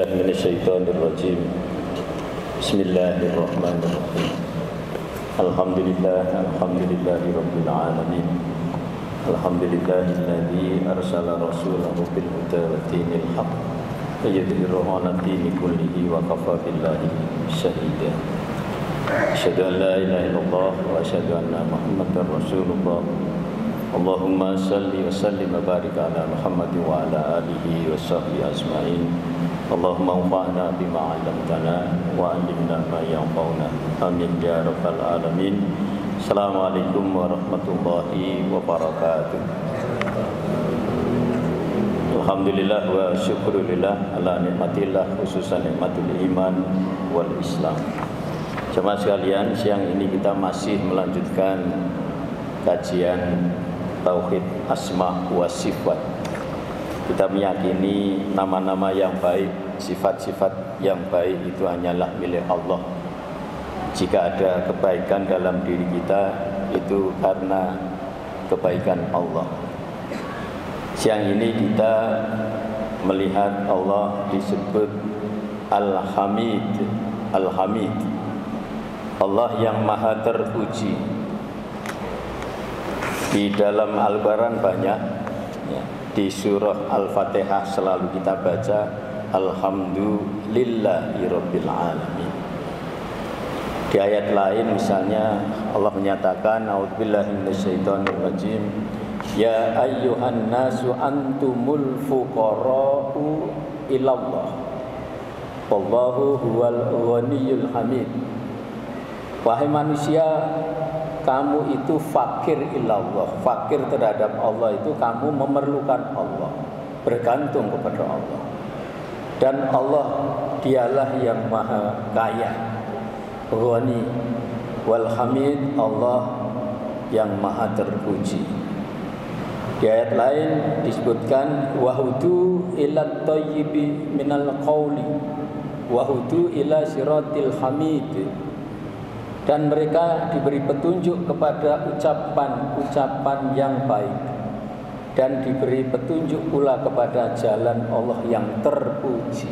billahi minasyaitonir rajim. Bismillahirrahmanirrahim. Alhamdulillahi rabbil alamin. Alhamdulillahilladzi arsala rasulahu bil huda wa dinil haqq liyudhhirahu 'ala dini kullihi wa kafa billahi shahida. Asyhadu an la ilaha illallah wa asyhadu anna Muhammadar Rasulullah. Allahumma salli wa sallim wa barik ala Muhammad wa ala alihi wa sahbihi ajma'in. Allahumma anfa'na bima 'allamtana wa 'allimna ma yanfa'una. Amin ya rabbal alamin. Assalamualaikum warahmatullahi wabarakatuh. Alhamdulillah wa syukurillah ala nikmatillah, khususan nikmatul iman wal Islam. Jemaah sekalian, siang ini kita masih melanjutkan kajian Tauhid Asma wa Sifat. Kita meyakini nama-nama yang baik, sifat-sifat yang baik itu hanyalah milik Allah. Jika ada kebaikan dalam diri kita, itu karena kebaikan Allah. Siang ini kita melihat Allah disebut Al-Hamid. Al-Hamid, Allah yang maha terpuji. Di dalam Al-Quran banyak ya. Di surah Al-Fatihah selalu kita baca Alhamdulillahi rabbil alamin. Di ayat lain misalnya Allah menyatakan a'udzubillahi minasyaitonir rajim, ya ayyuhan nasu antumul fuqara'u ilallah wallahu huwal ghaniyyul hamid. Wahai manusia, kamu itu fakir ilallah. Fakir terhadap Allah itu kamu memerlukan Allah, bergantung kepada Allah. Dan Allah dialah yang maha kaya, Ghani wal Hamid, Allah yang maha terpuji. Di ayat lain disebutkan wahudu ila thayyibi minal qawli wahudu ila siratil hamid. Dan mereka diberi petunjuk kepada ucapan-ucapan yang baik, dan diberi petunjuk pula kepada jalan Allah yang terpuji.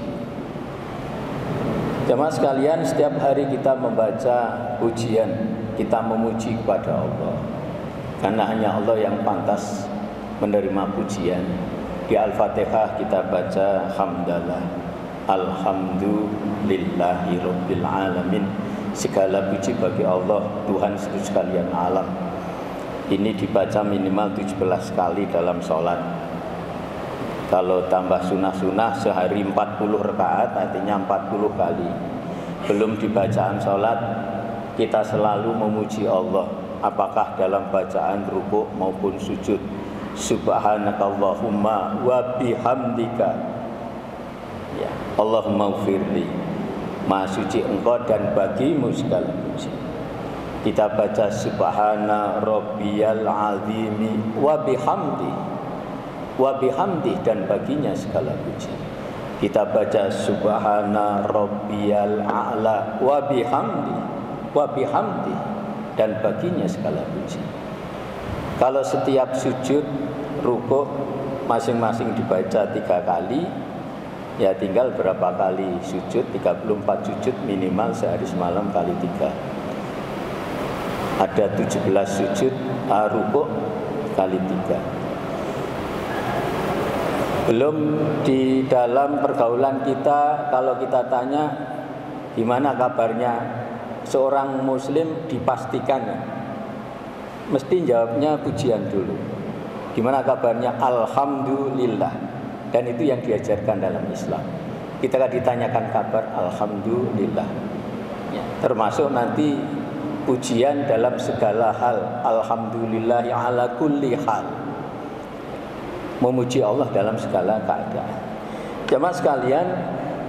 Jemaah sekalian, setiap hari kita membaca pujian, kita memuji kepada Allah, karena hanya Allah yang pantas menerima pujian. Di Al-Fatihah kita baca hamdalah, alhamdulillahi rabbil alamin. Segala puji bagi Allah, Tuhan seluruh sekalian alam. Ini dibaca minimal 17 kali dalam sholat. Kalau tambah sunnah-sunnah sehari 40 rakaat, artinya 40 kali. Belum di bacaan sholat, kita selalu memuji Allah, apakah dalam bacaan rukuk maupun sujud. Subhanakallahumma wa bihamdika, ya Allahumma ufirli, Maha suci Engkau dan bagimu segala puji. Kita baca subhana rabbiyal azimi wa bihamdi dan baginya segala puji. Kita baca subhana rabbiyal a'la wa bihamdi dan baginya segala puji. Kalau setiap sujud rukuk masing-masing dibaca 3 kali, ya tinggal berapa kali sujud? 34 sujud minimal sehari semalam kali 3. Ada 17 sujud rukuk kali 3. Belum di dalam pergaulan kita, kalau kita tanya gimana kabarnya seorang muslim, dipastikan mesti jawabnya pujian dulu. Gimana kabarnya? Alhamdulillah. Dan itu yang diajarkan dalam Islam. Kita akan ditanyakan kabar, alhamdulillah ya. Termasuk nanti pujian dalam segala hal, alhamdulillah ala kulli hal, memuji Allah dalam segala keadaan. Jemaah sekalian,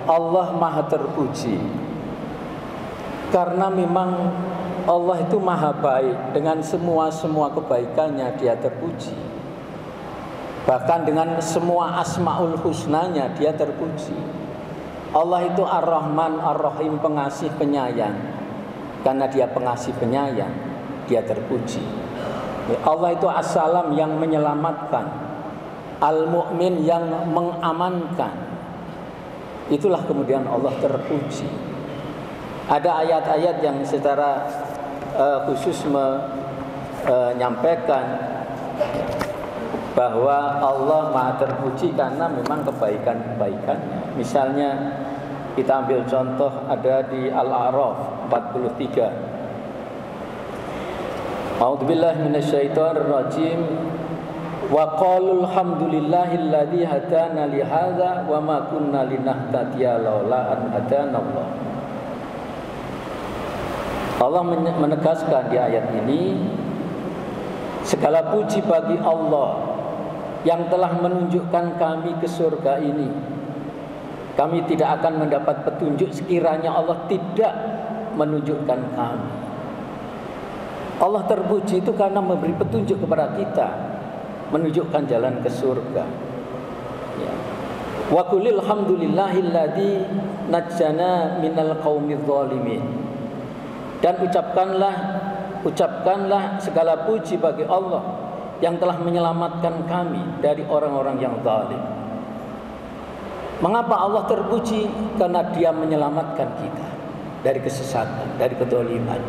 Allah maha terpuji karena memang Allah itu maha baik. Dengan semua kebaikannya Dia terpuji. Bahkan dengan semua asmaul husnanya Dia terpuji. Allah itu Ar-Rahman Ar-Rahim, pengasih penyayang. Karena Dia pengasih penyayang, Dia terpuji. Allah itu As-Salam yang menyelamatkan, Al-Mu'min yang mengamankan. Itulah kemudian Allah terpuji. Ada ayat-ayat yang secara khusus menyampaikan bahwa Allah Maha terpuji karena memang kebaikan-kebaikannya. Misalnya kita ambil contoh ada di Al-A'raf 43. A'udzubillahi minasyaitonirrajim. Wa qalul hamdulillahilladzi hadana li hadza wa ma kunna linahtadiya laula an hadanallah. Allah menegaskan di ayat ini, segala puji bagi Allah yang telah menunjukkan kami ke surga ini. Kami tidak akan mendapat petunjuk sekiranya Allah tidak menunjukkan kami. Allah terpuji itu karena memberi petunjuk kepada kita, menunjukkan jalan ke surga. Wa qulil hamdulillahilladzi najjana minal qaumidz zalimin. Dan ucapkanlah segala puji bagi Allah yang telah menyelamatkan kami dari orang-orang yang zalim. Mengapa Allah terpuji? Karena Dia menyelamatkan kita dari kesesatan, dari kedzaliman.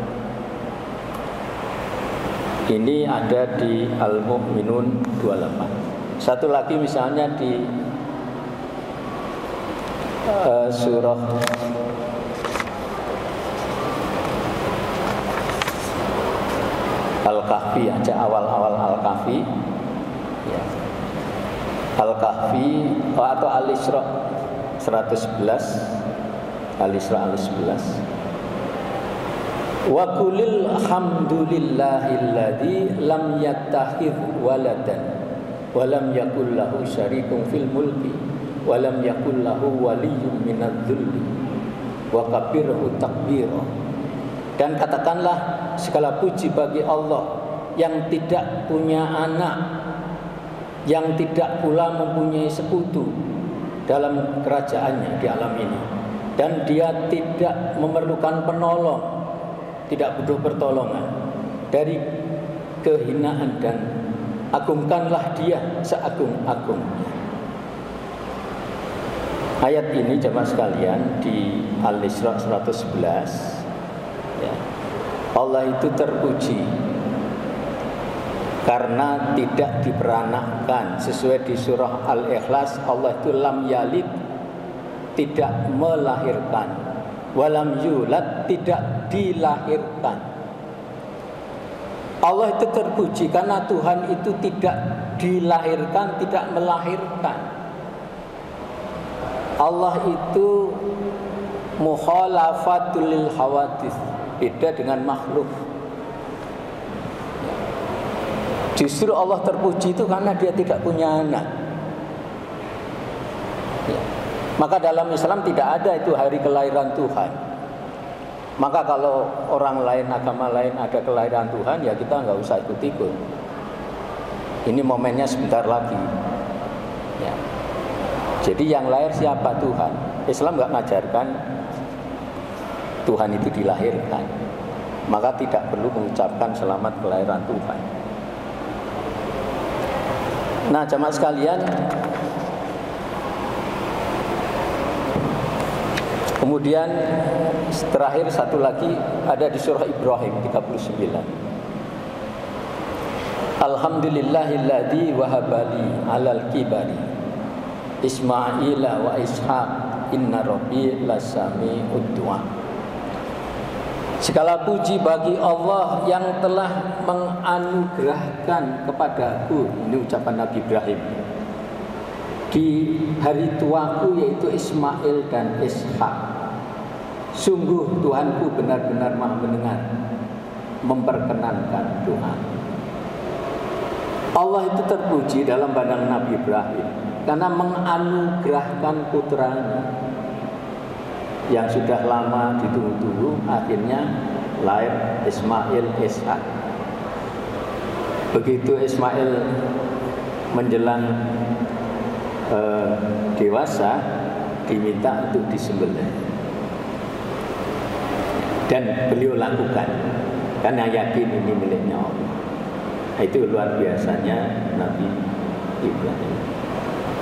Ini ada di Al-Mu'minun 28. Satu lagi misalnya di surah Al-Kahfi aja, awal-awal Al-Kahfi ya. Al-Kahfi atau Al-Isra 111. Al-Isra 111. Wa qulil hamdulillahilladzi lam yattakhidh waladan wa lam yakul lahu syarikun fil mulki wa lam yakul lahu waliyyun minadh-dhulli wa kabbirhu takbira. Dan katakanlah segala puji bagi Allah yang tidak punya anak, yang tidak pula mempunyai sekutu dalam kerajaannya di alam ini, dan Dia tidak memerlukan penolong, tidak butuh pertolongan dari kehinaan, dan agungkanlah Dia seagung-agungnya. Ayat ini jemaah sekalian di Al-Isra 111 ya. Allah itu terpuji karena tidak diperanakkan. Sesuai di surah Al-Ikhlas, Allah itu lam yalid, tidak melahirkan, walam yulad, tidak dilahirkan. Allah itu terpuji karena Tuhan itu tidak dilahirkan, tidak melahirkan. Allah itu mukhalafatul lil hawadits, beda dengan makhluk. Justru Allah terpuji itu karena Dia tidak punya anak. Maka dalam Islam tidak ada itu hari kelahiran Tuhan. Maka kalau orang lain, agama lain ada kelahiran Tuhan, ya kita nggak usah ikut-ikut. Ini momennya sebentar lagi ya. Jadi yang lahir siapa? Tuhan. Islam nggak mengajarkan Tuhan itu dilahirkan. Maka tidak perlu mengucapkan selamat kelahiran Tuhan. Nah, jamaah sekalian, kemudian terakhir satu lagi ada di surah Ibrahim 39. Alhamdulillahilladzi wahabali alal kibari Ismaila wa Ishaq inna rabbi lasami'ud du'a. Segala puji bagi Allah yang telah menganugerahkan kepadaku, ini ucapan Nabi Ibrahim, di hari tuaku yaitu Ismail dan Ishak. Sungguh Tuhanku benar-benar Maha mendengar, memperkenankan doa. Allah itu terpuji dalam pandang Nabi Ibrahim karena menganugerahkan putranya yang sudah lama ditunggu-tunggu, akhirnya lahir Ismail Ishak. Begitu Ismail menjelang dewasa, diminta untuk disembelih, dan beliau lakukan karena yakin ini miliknya Allah. Itu luar biasanya Nabi Ibrahim.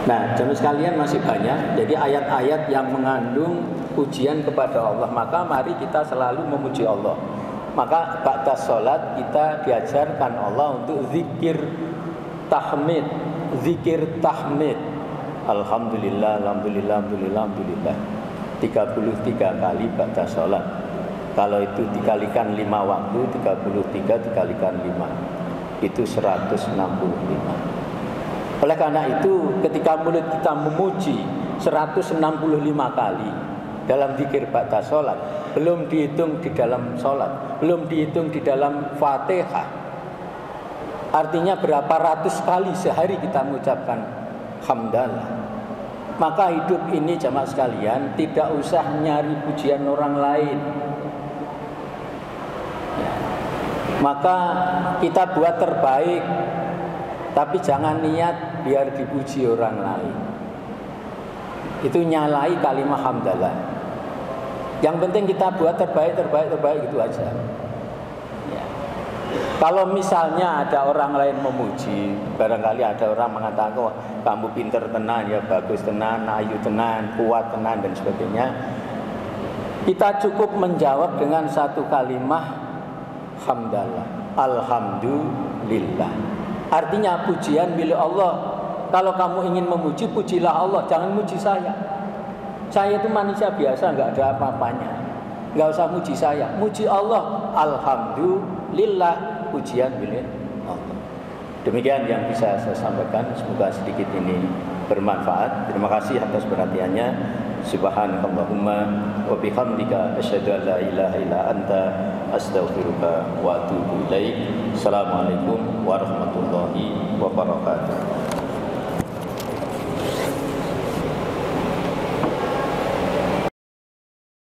Nah, jemaah sekalian masih banyak. Jadi ayat-ayat yang mengandung pujian kepada Allah. Maka mari kita selalu memuji Allah. Maka ba'da sholat kita diajarkan Allah untuk zikir tahmid. Zikir tahmid. Alhamdulillah, alhamdulillah, alhamdulillah, alhamdulillah. 33 kali ba'da sholat. Kalau itu dikalikan 5 waktu, 33 dikalikan 5. Itu 165. Oleh karena itu ketika mulut kita memuji 165 kali dalam zikir ba'da sholat, belum dihitung di dalam sholat, belum dihitung di dalam Fatihah. Artinya berapa ratus kali sehari kita mengucapkan hamdalah. Maka hidup ini jamaah sekalian tidak usah nyari pujian orang lain. Maka kita buat terbaik, tapi jangan niat biar dipuji orang lain. Itu nyalai kalimat hamdalah. Yang penting kita buat terbaik itu aja. Ya. Kalau misalnya ada orang lain memuji, barangkali ada orang mengatakan, oh, kamu pinter tenan, ya bagus tenan, ayu tenan, kuat tenan dan sebagainya. Kita cukup menjawab dengan satu kalimat hamdalah. Alhamdulillah. Artinya pujian milik Allah. Kalau kamu ingin memuji, pujilah Allah, jangan muji saya. Saya itu manusia biasa, nggak ada apa-apanya. Nggak usah muji saya, muji Allah. Alhamdulillah, pujian milik Allah. Demikian yang bisa saya sampaikan. Semoga sedikit ini bermanfaat. Terima kasih atas perhatiannya. Subhanakallahumma wa bihamdika asyhadu an la ilaha illa anta astaghfiruka wa atubu ilaik. Assalamualaikum warahmatullahi wabarakatuh.